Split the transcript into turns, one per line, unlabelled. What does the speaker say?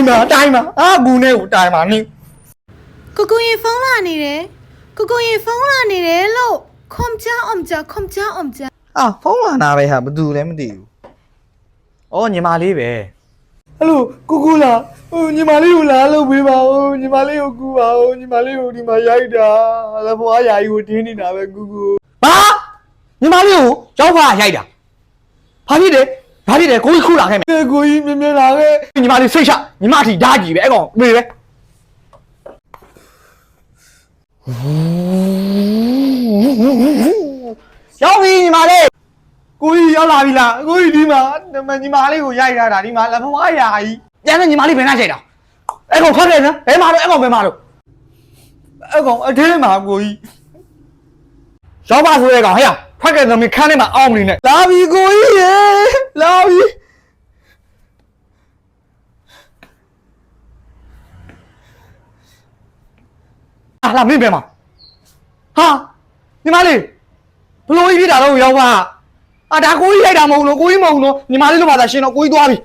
တိုင်းမှာအာကူနဲ့ကိုတိုင်းမှာနင်း
ကိုကိုရင်ဖုန်းလာနေတယ်ကိုကိုရင်ဖုန်းလာနေတယ်လို့ခွန်ချအောင်ကြခွန်ချအောင်ကြ
အာဖုန်းလာနာပဲဟာဘယ်သူလဲမသိဘူးအော်ညီမလေးပဲဟယ်လိုကူလာဟိုညီမလေးကိုလာလို့ပေးပါဦးညီမလေးကိုကူပါဦးညီမလေးကိုဒီမှာရိုက်တာလည်းဘွားယာကြီးကိုတင်းနေတာပဲကူဘာညီမလေးကိုရောက်ပါရိုက်တာဘာဖြစ်လဲကိုကြီးခုလာခဲ့မယ်ကိုကြီးမြင်လာခဲ့ညီမလေးစိတ်ချညီမအထိဓာကြီးပဲအဲ့ကောင်မေပဲရောက်ပြီညီမလေးကိုကြီးရောက်လာပြီလားကိုကြီးဒီမှာညီမလေးကိုရိုက်ထားတာဒီမှာလက်ဖွားရာကြီးပြန်နေညီမလေးဘယ်နှချိန်တာအဲ့ကောင်ထွက်တယ်နော်ဘယ်မှာတော့အဲ့ကောင်ဘယ်မှာတော့အဲ့ကောင်အထဲမှာကိုကြီးရောက်ပါဆိုတဲ့ကောင်ဟဲ့ထွက်ခဲ့သမီးခန်းထဲမှာအောင်းနေနဲ့လာပြီကိုကြီးရေလာပြီလာမင်းဘယ်မှာဟာညီမလေးဘလို့ကြီးဖြစ်တာတော့ရောက်ပါဒါကိုကြီးရိုက်တာမဟုတ်လို့ကိုကြီးမဟုတ်လို့ညီမလေးတို့ဘာသာရှင်တော့ကိုကြီးသွားပြီ